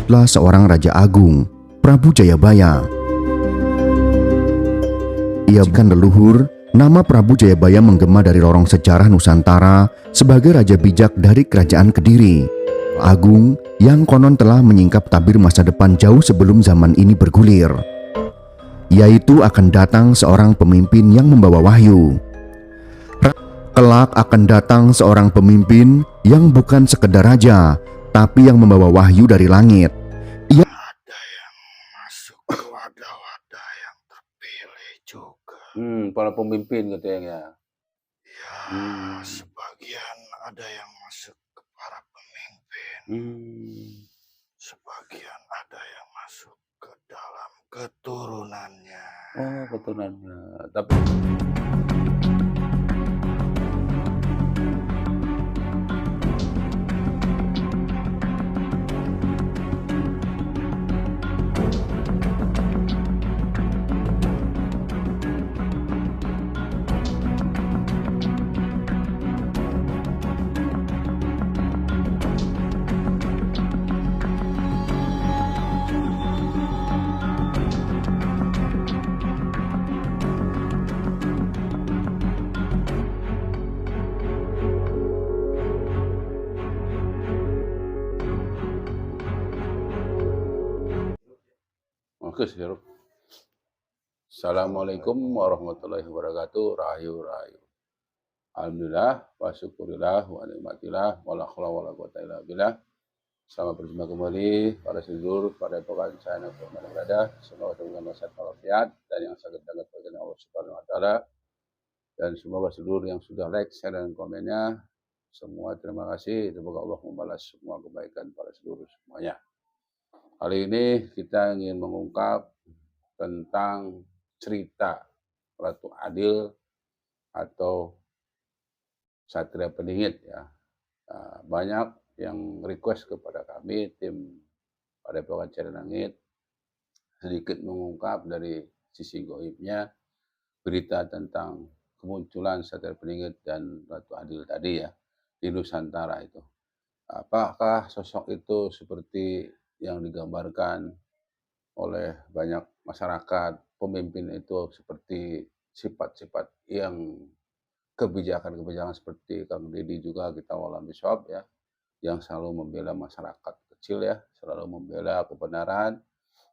disebutlah seorang Raja Agung, Prabu Jayabaya. Ia bukan leluhur, nama Prabu Jayabaya menggema dari lorong sejarah Nusantara sebagai raja bijak dari Kerajaan Kediri. Agung yang konon telah menyingkap tabir masa depan jauh sebelum zaman ini bergulir, yaitu akan datang seorang pemimpin yang membawa wahyu. Kelak akan datang seorang pemimpin yang bukan sekedar raja, tapi yang membawa wahyu dari langit. Ia Ada yang masuk ke wadah-wadah yang terpilih juga. Para pemimpin katanya. Ya, sebagian ada yang masuk ke para pemimpin. Sebagian ada yang masuk ke dalam keturunannya. Oh, keturunannya. Tapi oke, siap. Assalamualaikum warahmatullahi wabarakatuh. Rahayu. Alhamdulillah, wa syukurillah, wa nikmatillah, wa la haula wa la quwwata illa billah. Selamat berjumpa kembali pada seluruh pada pokok saya yang berada. Semoga dengan sehat walafiat dan yang sangat berkenan Allah Subhanahu wa taala. Dan semoga seluruh yang sudah like, share dan komennya semua terima kasih. Semoga Allah membalas semua kebaikan pada seluruh semuanya. Kali ini kita ingin mengungkap tentang cerita Ratu Adil atau Satria Peningit ya. Banyak yang request kepada kami tim Padepokan Cari Langit sedikit mengungkap dari sisi goibnya berita tentang kemunculan Satria Peningit dan Ratu Adil tadi ya di Nusantara itu. Apakah sosok itu seperti yang digambarkan oleh banyak masyarakat, pemimpin itu seperti sifat-sifat yang kebijakan-kebijakan seperti Kang Deddy juga kita alami shop ya, yang selalu membela masyarakat kecil ya, selalu membela kebenaran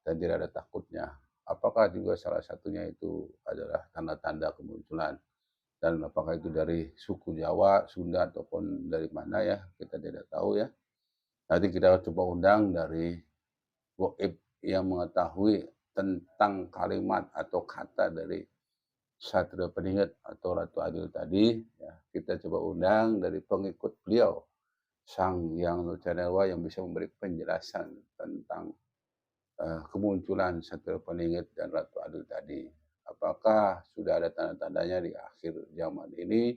dan tidak ada takutnya. Apakah juga salah satunya itu adalah tanda-tanda kemunculan dan apakah itu dari suku Jawa, Sunda ataupun dari mana ya, kita tidak tahu ya. Nanti kita coba undang dari goib yang mengetahui tentang kalimat atau kata dari Satria Peningit atau Ratu Adil tadi ya, kita coba undang dari pengikut beliau Sang Hyang Nurjadewala yang bisa memberi penjelasan tentang kemunculan Satria Peningit dan Ratu Adil tadi. Apakah sudah ada tanda-tandanya di akhir zaman ini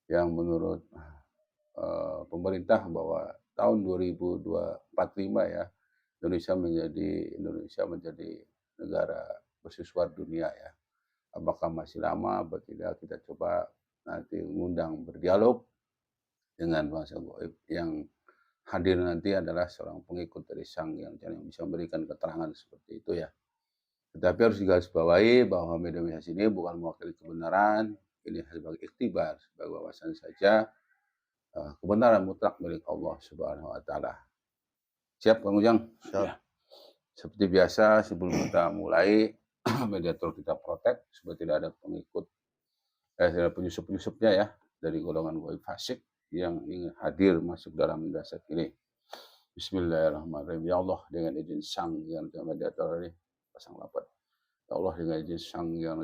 yang menurut pemerintah bahwa tahun 2045 ya Indonesia menjadi negara bersusuar dunia ya. Apakah masih lama atau tidak, kita coba nanti mengundang berdialog dengan bahasa goib yang hadir nanti adalah seorang pengikut dari Sang yang bisa memberikan keterangan seperti itu ya. Tetapi harus digarisbawahi bahwa media ini bukan mewakili kebenaran, ini sebagai ikhtibar, sebagai wawasan saja. Kebenaran mutlak milik Allah Subhanahu wa taala. Siap Kang Ujang? Siap. Ya. Seperti biasa sebelum kita mulai mediator kita protek supaya tidak ada pengikut tidak ada penyusup-penyusupnya ya dari golongan goib fasik yang ingin hadir masuk dalam dasar ini. Bismillahirrahmanirrahim. Ya Allah dengan izin Sang yang mediator ini pasang lapat. Ya Allah dengan izin Sang yang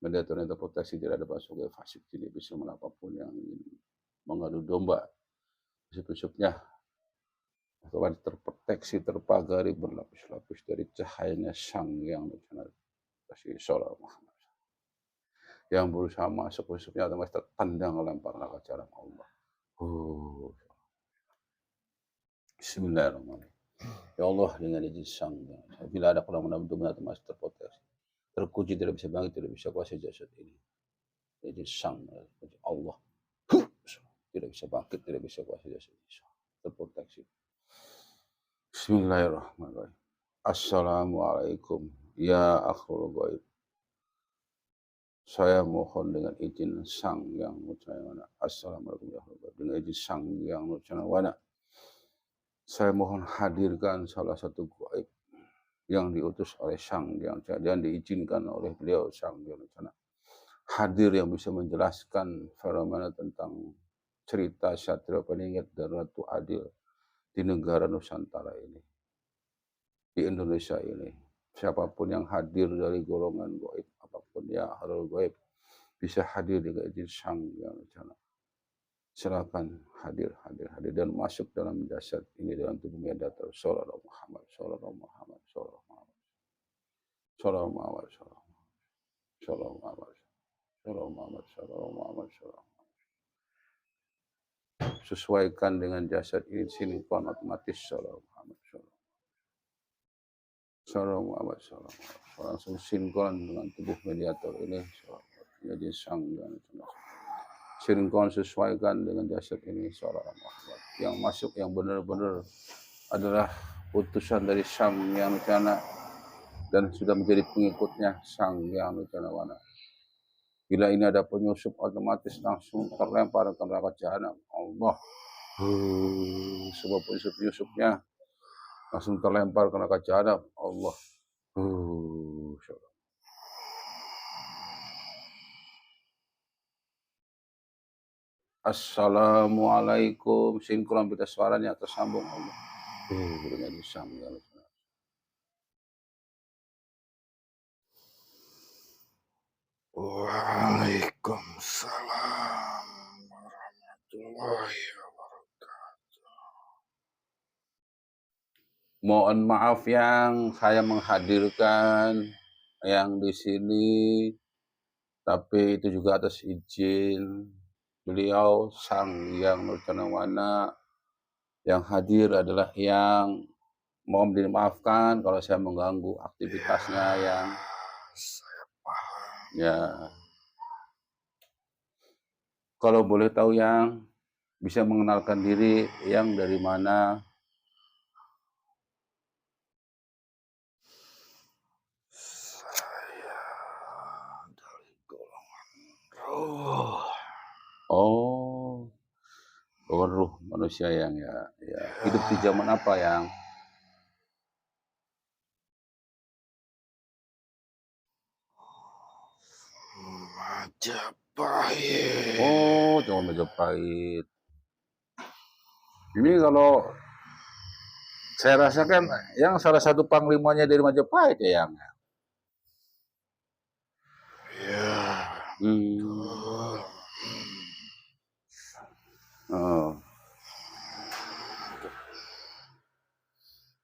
mediator yang terproteksi tidak ada masuk goib fasik tidak bisa apapun yang ingin mengadu domba penyusup-penyusupnya akan terproteksi, terpagari berlapis-lapis dari cahayanya Sang yang kasih sholat Muhammad yang berusaha masuk penyusupnya atau masih tertandang lempar ke jalan Allah. Bismillahirrahmanirrahim. Ya Allah dengan izin Sang bila ada kurang untuk benar masih terproteksi, terkunci tidak bisa bangkit, tidak bisa kuasai jasad ini. Izin Sang Allah tidak bisa bangkit, tidak bisa kuasai jasad ini. Terproteksi. Bismillahirrahmanirrahim. Assalamualaikum ya akhul ghaib. Saya mohon dengan izin Sang Yang Nucana. Assalamualaikum ya akhul ghaib. Dengan izin Sang Yang Nucana. Saya mohon hadirkan salah satu gaib yang diutus oleh Sang Yang Nucana dan diizinkan oleh beliau Sang Yang Nucana. Hadir yang bisa menjelaskan fenomena tentang cerita Satria Peningit dan Ratu Adil di negara Nusantara ini, di Indonesia ini. Siapapun yang hadir dari golongan gaib, apapun ya halal gaib, bisa hadir dengan izin Sang Yang Nucana. Silakan hadir dan masuk dalam jasad ini, dalam tubuh Medatul Sallallahu Muhammad Sallallahu Muhammad Sallallahu Muhammad Sallallahu Muhammad Sallallahu Muhammad Sallallahu Muhammad Sallallahu Muhammad Sallallahu. Sesuaikan dengan jasad ini sinkron otomatis Sallallahu Muhammad Sallallahu Muhammad Sallallahu. Langsung sinkron dengan tubuh mediator ini jadi Sang Yang Nucana. Sinkron sesuaikan dengan jasad ini Sallallahu Muhammad. Yang masuk yang benar-benar adalah utusan dari Sang Yang Nucana dan sudah menjadi pengikutnya Sang Yang Nucana. Bila ini ada penyusup, otomatis langsung terlempar ke neraka jahanam. Allah. Sebab penyusup-penyusupnya langsung terlempar ke neraka jahanam. Allah. Assalamualaikum. Sinkron beda suaranya tersambung. Allah. Dengan Sang Yang Nucana. Waalaikumsalam warahmatullahi wabarakatuh. Mohon maaf yang saya menghadirkan yang di sini, tapi itu juga atas izin beliau Sang Yang Nucana. Yang hadir adalah yang mohon dimaafkan kalau saya mengganggu aktivitasnya yang Saya paham. ya. Kalau boleh tahu yang bisa mengenalkan diri yang dari mana? Saya dari golongan roh. Oh, ruh manusia yang ya. Hidup di zaman apa yang? Majapahit. Oh, zaman Majapahit. Ini kalau saya rasakan yang salah satu panglimanya dari Majapahit ya yang. Ya. Oh.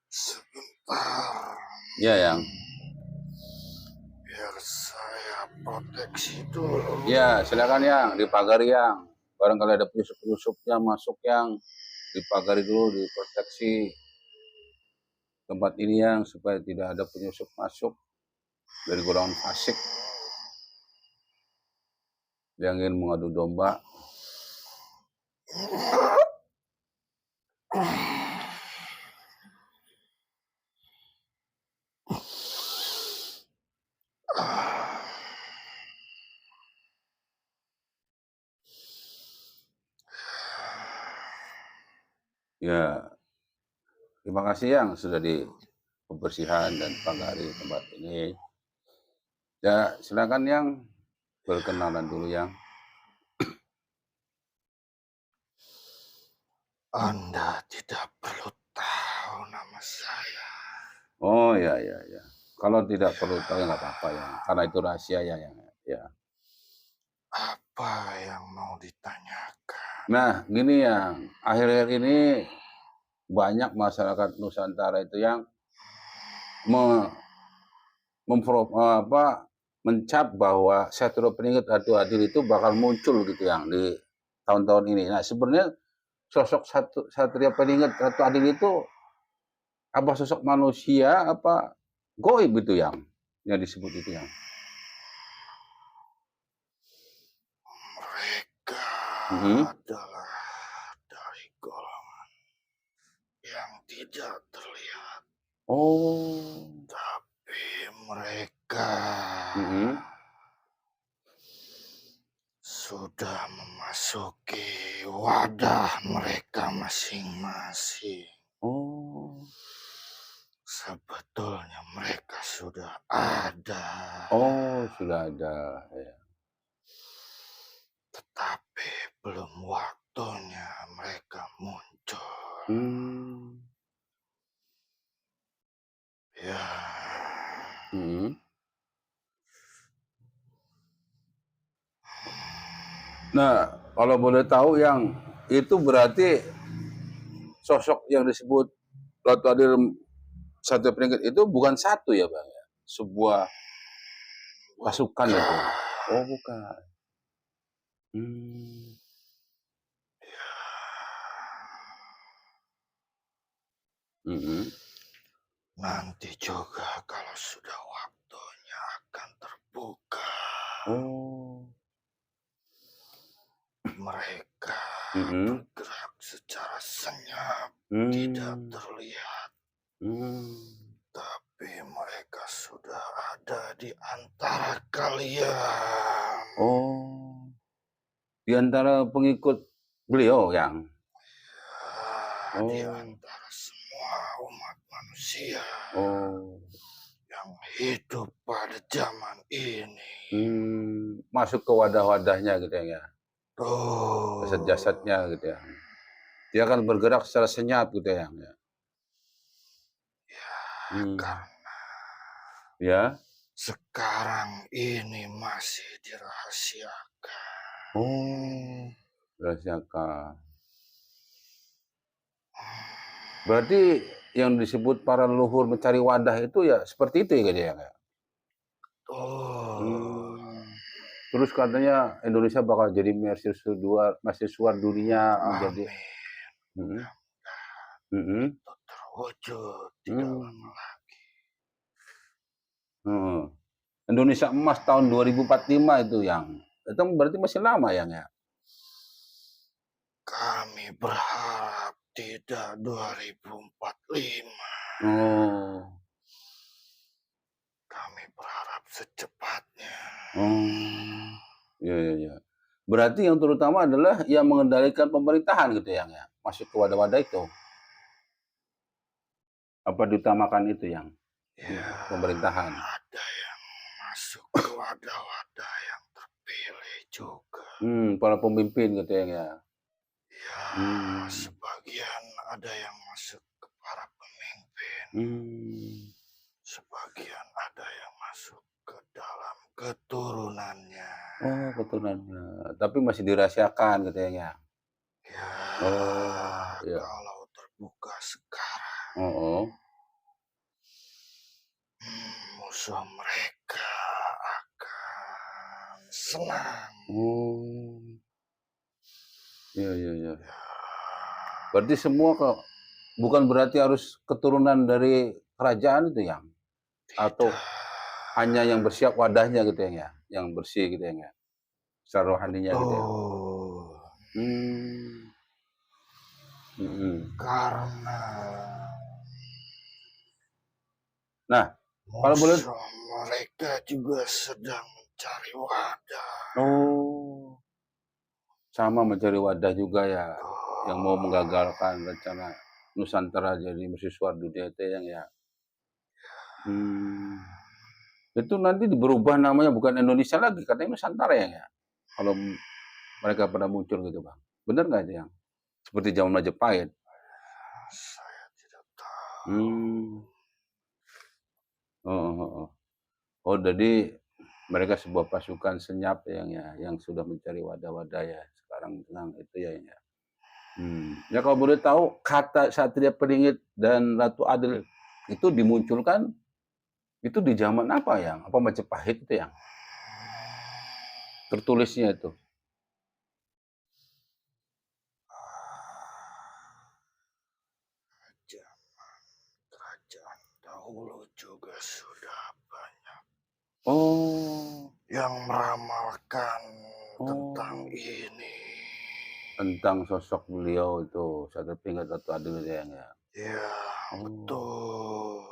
Sebentar. Ya yang. Biar saya proteksi dulu. Ya silakan yang dipagari yang. Barangkali ada penyusup-penyusupnya masuk yang dipagari dulu, diproteksi tempat ini yang supaya tidak ada penyusup masuk dari golongan fasik yang ingin mengadu domba. Ya, terima kasih yang sudah di pembersihan dan pagari tempat ini. Ya, silakan yang berkenalan dulu yang. Anda tidak perlu tahu nama saya. Oh ya. Kalau tidak perlu tahu nggak apa-apa ya, karena itu rahasia ya yang. Ya. Apa yang mau ditanyakan? Nah, gini yang akhir-akhir ini banyak masyarakat Nusantara itu yang mencap bahwa Satria Peningit Ratu Adil itu bakal muncul gitu yang di tahun-tahun ini. Nah, sebenarnya sosok Satria Peningit Ratu Adil itu apa sosok manusia apa goib itu yang disebut itu yang. Mereka adalah dari golongan yang tidak terlihat. Oh. Tapi mereka sudah memasuki wadah mereka masing-masing. Oh. Sebetulnya mereka sudah ada. Oh, sudah ada, ya. Tetapi belum waktunya mereka muncul. Ya, Nah, kalau boleh tahu yang itu berarti sosok yang disebut Ratu Adil Satria Peringkat itu bukan satu ya Bang ya? Sebuah pasukan itu. Oh, bukan. nanti juga kalau sudah waktunya akan terbuka. Oh. Mereka bergerak secara senyap, tidak terlihat. Tapi mereka sudah ada di antara kalian. Oh. Di antara pengikut beliau yang Di antara semua umat manusia yang hidup pada zaman ini. Masuk ke wadah-wadahnya gitu ya. Jasad-jasadnya gitu ya. Dia akan bergerak secara senyap gitu ya. Karena sekarang ini masih dirahasiakan. Oh, rahasiakan. Berarti yang disebut para leluhur mencari wadah itu ya seperti itu ya dia. Terus katanya Indonesia bakal jadi mahasiswa dunia menjadi. Itu terwujud tidak lama lagi. Indonesia emas tahun 2045 itu yang. Itu berarti masih lama ya. Kami berharap tidak 2045. Kami berharap secepatnya. Iya. Berarti yang terutama adalah yang mengendalikan pemerintahan gitu ya. Masuk ke wadah-wadah itu. Apa diutamakan itu yang pemerintahan? Ada yang masuk ke wadah-wadah yang terpilih juga. Para pemimpin gitu ya. Sebagian ada yang masuk ke para pemimpin. Sebagian ada yang masuk ke dalam keturunannya. Oh, keturunannya. Tapi masih dirahasiakan gitu ya. Kalau terbuka sekarang, musuh mereka akan senang. Iya. Berarti semua bukan berarti harus keturunan dari kerajaan itu yang? Atau hanya yang bersiap wadahnya gitu ya, yang bersih gitu ya, secara rohaninya gitu ya. Karena kalau boleh mereka juga sedang mencari wadah. Sama mencari wadah juga ya, yang mau menggagalkan rencana Nusantara jadi mahasiswa dunia itu yang ya. Itu nanti berubah namanya bukan Indonesia lagi, katanya Nusantara ya. Kalau mereka pada muncul gitu Bang. Benar nggak itu yang? Seperti zaman Majapahit. Saya tidak tahu. Oh, jadi mereka sebuah pasukan senyap yang sudah mencari wadah-wadah ya. Sekarang tenang itu ya. Ya kalau boleh tahu kata Satria Peringit dan Ratu Adil itu dimunculkan itu di zaman apa yang? Apa Majapahit itu yang? Tertulisnya itu. Zaman kerajaan dahulu juga sudah banyak yang meramalkan tentang ini. Tentang sosok beliau itu Satria Peringit Ratu Adil ya. Ya, betul.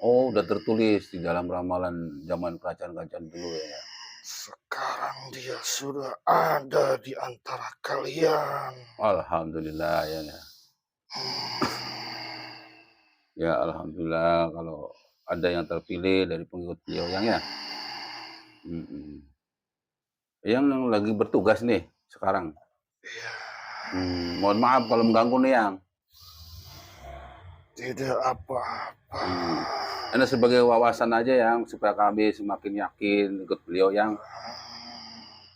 Oh, udah tertulis di dalam ramalan zaman kerajaan-kerajaan dulu ya. Sekarang dia sudah ada di antara kalian. Alhamdulillah ya. Ya alhamdulillah kalau ada yang terpilih dari pengikut beliau yang ya. Mm-mm. Yang lagi bertugas nih sekarang. Ya, Mohon maaf kalau mengganggu nih yang. tidak apa-apa. Ini sebagai wawasan aja yang supaya kami semakin yakin ikut beliau yang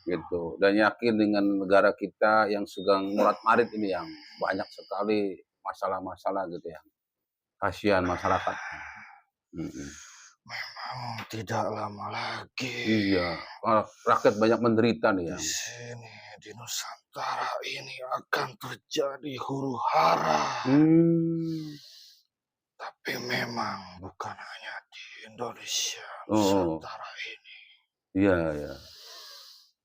gitu dan yakin dengan negara kita yang sedang murat-marit ini yang banyak sekali masalah-masalah gitu ya. Kasihan masyarakat. Memang tidak lama lagi. Iya, rakyat banyak menderita nih Di yang. sini, di Nusantara ini akan terjadi huru-hara. Tapi memang bukan hanya di Indonesia, Nusantara ini. Iya, iya.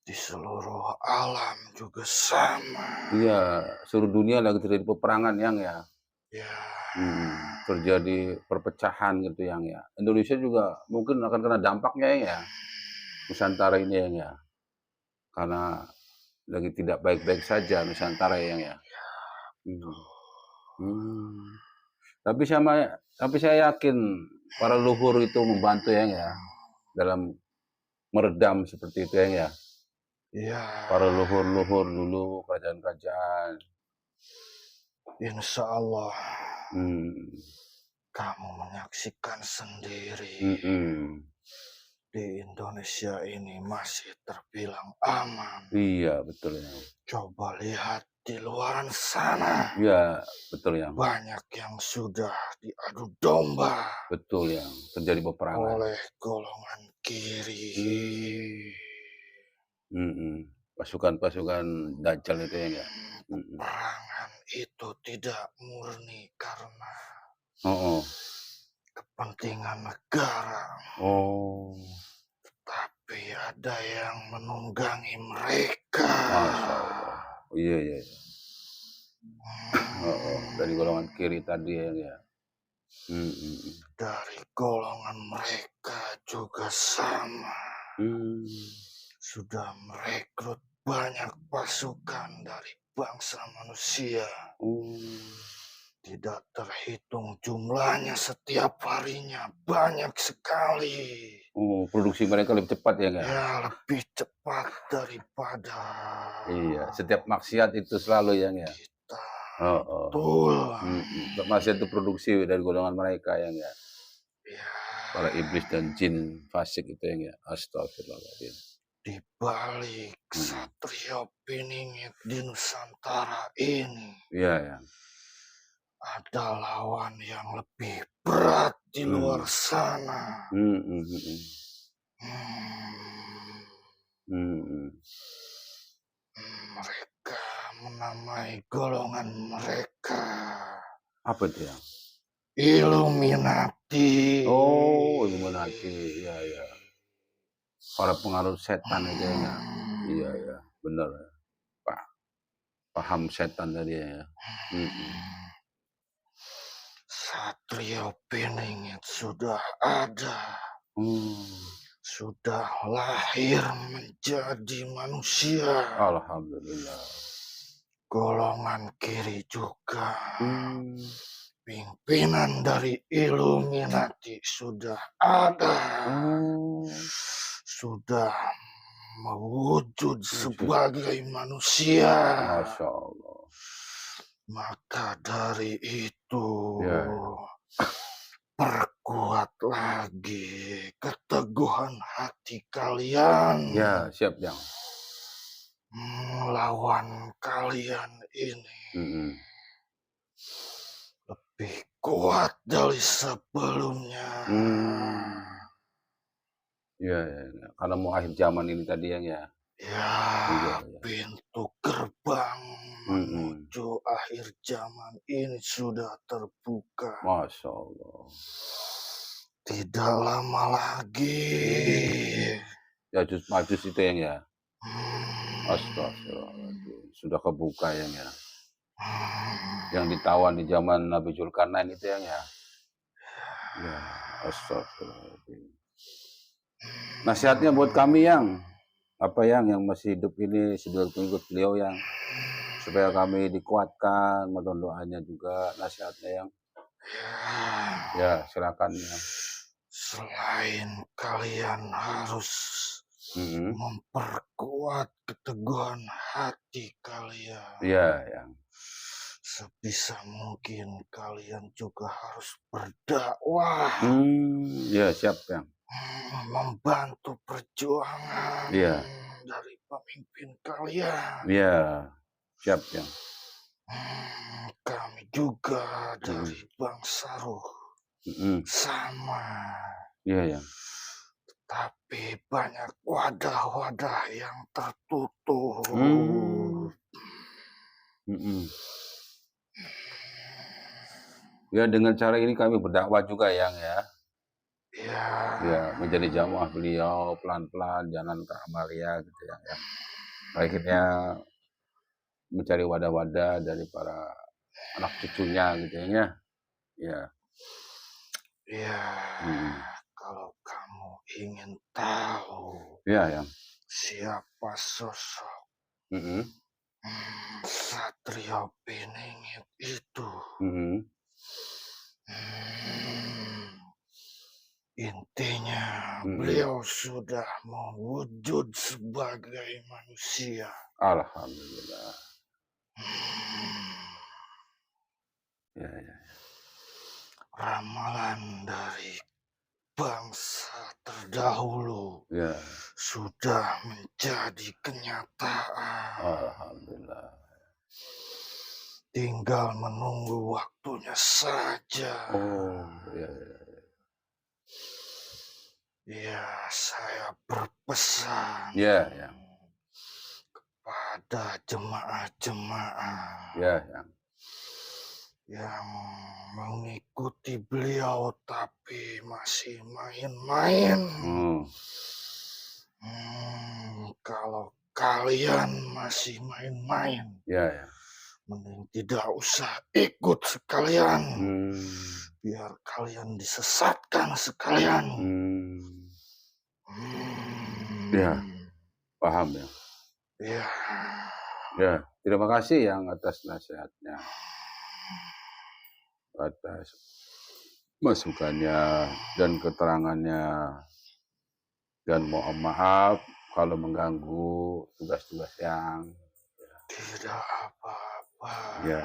Di seluruh alam juga sama. Iya, seluruh dunia lagi terjadi peperangan yang ya. Ya, Terjadi perpecahan gitu yang ya. Indonesia juga mungkin akan kena dampaknya ya. Nusantara ini yang ya. Karena lagi tidak baik-baik saja Nusantara yang ya. Tapi saya yakin para leluhur itu membantu ya dalam meredam seperti itu ya. ya. Para leluhur dulu kerajaan-kerajaan. Insya Allah kamu menyaksikan sendiri di Indonesia ini masih terbilang aman. Iya betul ya. Coba lihat di luaran sana. Iya betul ya. Banyak yang sudah diadu domba. Betul ya. Terjadi peperangan oleh golongan kiri. Pasukan-pasukan Dajjal itu ya. Peperangan itu tidak murni karena kepentingan negara. Tapi ada yang menunggangi mereka. Masya Allah. Iya. Dari golongan kiri tadi ya. Dari golongan mereka juga sama. Sudah merekrut banyak pasukan dari bangsa manusia. Tidak terhitung jumlahnya setiap harinya. Banyak sekali. Produksi mereka lebih cepat ya nggak? Ya, lebih cepat daripada. Iya, setiap maksiat itu selalu ya nggak? Kita. Betul. Maksiat itu produksi dari golongan mereka ya nggak? Ya. Para iblis dan jin fasik itu ya nggak? Astagfirullahaladzim. Di balik Satrio Piningit di Nusantara ini. Iya. Ada lawan yang lebih berat di luar sana. Mereka menamai golongan mereka. Apa itu ya? Illuminati. Illuminati. Iya. Para pengaruh setan itu ya. Iya, benar. Paham setan tadi ya. Satrio Piningit sudah ada. Sudah lahir menjadi manusia. Alhamdulillah. Golongan kiri juga. Pimpinan dari Illuminati sudah ada. Sudah mewujud sebagai manusia. Masya Allah. Maka dari itu perkuat lagi keteguhan hati kalian. Ya, siap yang melawan kalian ini lebih kuat dari sebelumnya. Ya, karena mau akhir zaman ini tadi yang ya. Ya, pintu gerbang menuju akhir zaman ini sudah terbuka. Masya Allah. Tidak lama lagi. Ya'juj Ma'juj itu yang ya. Astagfirullahaladzim. Sudah kebuka yang ya. Yang ditawan di zaman Nabi Zulkarnain itu yang ya. Ya, Astagfirullahaladzim. Nasihatnya buat kami yang masih hidup ini sebagai pengikut beliau yang supaya kami dikuatkan, mohon doanya juga nasihatnya yang ya silakan yang. Selain kalian harus memperkuat keteguhan hati kalian, Iya yang. sebisa mungkin kalian juga harus berdakwah, Ya siap yang. membantu perjuangan Iya. dari pemimpin kalian. Iya siap yang. Kami juga dari bangsa Ruh sama. Iya yang. Tapi banyak wadah-wadah yang tertutup. Ya dengan cara ini kami berdakwah juga yang ya. Ya. Ya menjadi jamaah beliau pelan-pelan jalan ke Amalia gitu ya. Akhirnya mencari wadah-wadah dari para anak cucunya gitu ya. Ya. Ya. Kalau kamu ingin tahu. Ya yang. Siapa sosok Satrio Piningit itu? Intinya beliau sudah mewujud sebagai manusia. Alhamdulillah. Ya. Ramalan dari bangsa terdahulu sudah menjadi kenyataan. Alhamdulillah. Tinggal menunggu waktunya saja. Ya, saya berpesan kepada jemaah-jemaah yang mengikuti beliau tapi masih main-main. Kalau kalian masih main-main, mending tidak usah ikut sekalian. Biar kalian disesatkan sekalian. Ya, paham ya. Ya, terima kasih yang atas nasihatnya, atas masukannya dan keterangannya. Dan mohon maaf kalau mengganggu tugas-tugas yang. Tidak apa-apa. Ya.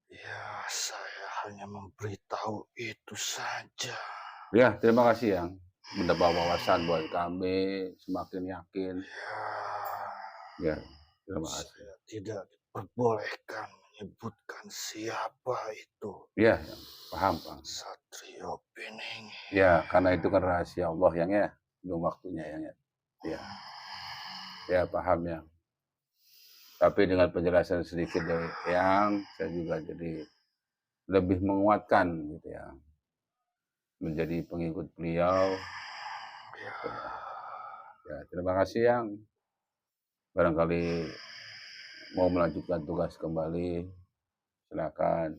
Ya, saya hanya memberitahu itu saja. Ya, terima kasih yang mendapat wawasan buat kami, semakin yakin. Ya, terima kasih. Saya tidak diperbolehkan menyebutkan siapa itu. Ya, paham. Satrio Piningit. Ya, karena itu kan rahasia Allah yang ya, belum waktunya yang ya. Ya, paham ya. Tapi dengan penjelasan sedikit dari yang saya juga jadi lebih menguatkan gitu ya. Menjadi pengikut beliau. Ya, terima kasih yang barangkali mau melanjutkan tugas kembali, silakan.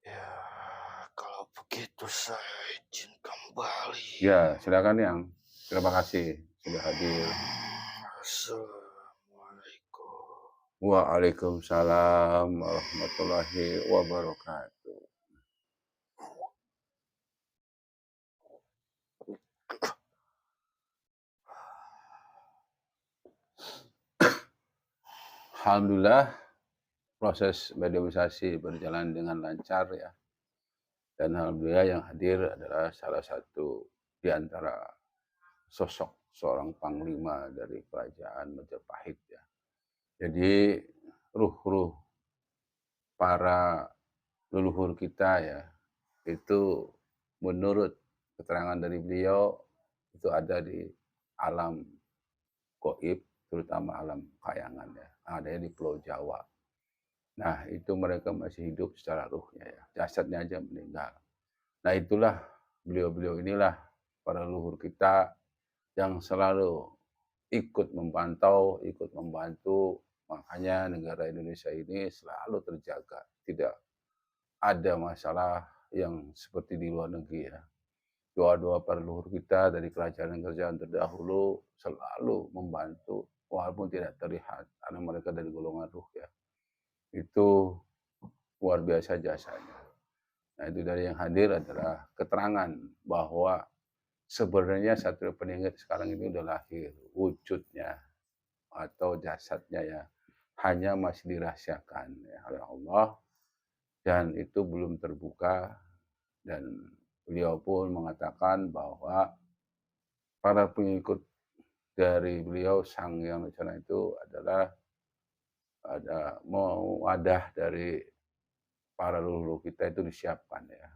Ya, kalau begitu saya izin kembali. Ya, silakan yang. Terima kasih sudah hadir. Assalamualaikum. Waalaikumsalam warahmatullahi wabarakatuh. Alhamdulillah proses mediumisasi berjalan dengan lancar ya. Dan alhamdulillah yang hadir adalah salah satu di antara sosok seorang panglima dari kerajaan Majapahit ya. Jadi ruh-ruh para leluhur kita ya, itu menurut keterangan dari beliau itu ada di alam gaib, terutama alam kayangan ya, adanya di Pulau Jawa. Nah itu mereka masih hidup secara ruhnya ya, jasadnya aja meninggal. Nah itulah beliau-beliau inilah para leluhur kita yang selalu ikut memantau, ikut membantu. Makanya negara Indonesia ini selalu terjaga, tidak ada masalah yang seperti di luar negeri ya. Doa-doa para leluhur kita dari kerajaan-kerajaan terdahulu selalu membantu walaupun tidak terlihat karena mereka dari golongan ruh ya. Itu luar biasa jasanya. Nah itu dari yang hadir adalah keterangan bahwa sebenarnya Satrio Peningit sekarang ini udah lahir, wujudnya atau jasadnya ya hanya masih dirahasiakan ya oleh Allah dan itu belum terbuka dan beliau pun mengatakan bahwa para pengikut dari beliau Sang Hyang Wicana itu adalah ada mau wadah dari para leluhur kita itu disiapkan ya.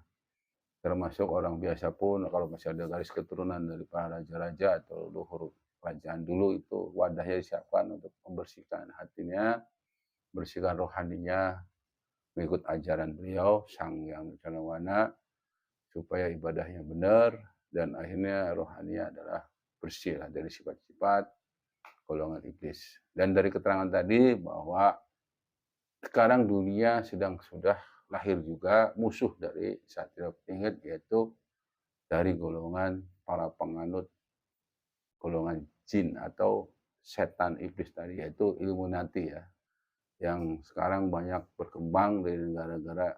Termasuk orang biasa pun kalau masih ada garis keturunan dari para raja-raja atau leluhur kerajaan dulu itu wadahnya disiapkan untuk membersihkan hatinya, bersihkan rohaninya, mengikut ajaran beliau Sang Hyang Wicana supaya ibadahnya benar dan akhirnya rohaninya adalah bersih lah dari sifat-sifat golongan iblis. Dan dari keterangan tadi bahwa sekarang dunia sudah lahir juga musuh dari Satrio Peningit yaitu dari golongan para penganut golongan jin atau setan iblis tadi yaitu Illuminati ya yang sekarang banyak berkembang dari negara-negara.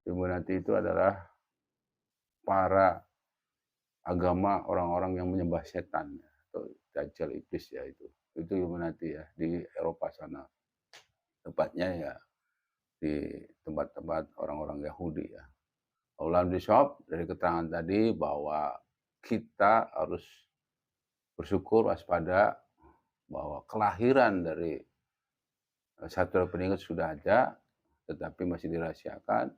Illuminati itu adalah para agama orang-orang yang menyembah setan atau dajjal iblis ya itu Illuminati ya di Eropa sana tepatnya ya di tempat-tempat orang-orang Yahudi ya. Ulam di shop dari keterangan tadi bahwa kita harus bersyukur waspada bahwa kelahiran dari Satrio Peningit sudah ada tetapi masih dirahasiakan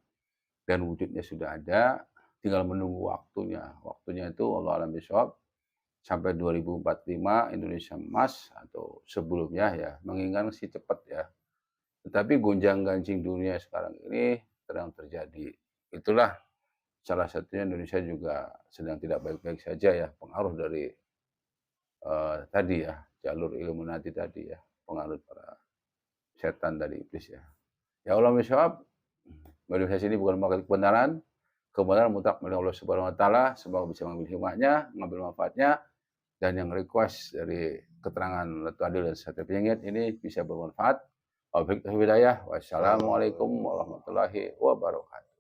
dan wujudnya sudah ada tinggal menunggu waktunya. Waktunya itu Allah alam bisawab sampai 2045 Indonesia emas atau sebelumnya ya mengingat si cepat ya. Tetapi gonjang-ganjing dunia sekarang ini sedang terjadi. Itulah salah satunya Indonesia juga sedang tidak baik-baik saja ya pengaruh dari tadi ya jalur Illuminati tadi ya pengaruh para setan dari iblis ya. Ya Allah misawab, Indonesia ini bukan memakai kebenaran, kebenaran mutlak milik Allah Subhanahu Wa Taala. Semoga bisa mengambil hikmahnya, mengambil manfaatnya, dan yang request dari keterangan Letu Adil dan Satrio Peningit ini bisa bermanfaat. Wabillahi hidayah. Wassalamualaikum warahmatullahi wabarakatuh.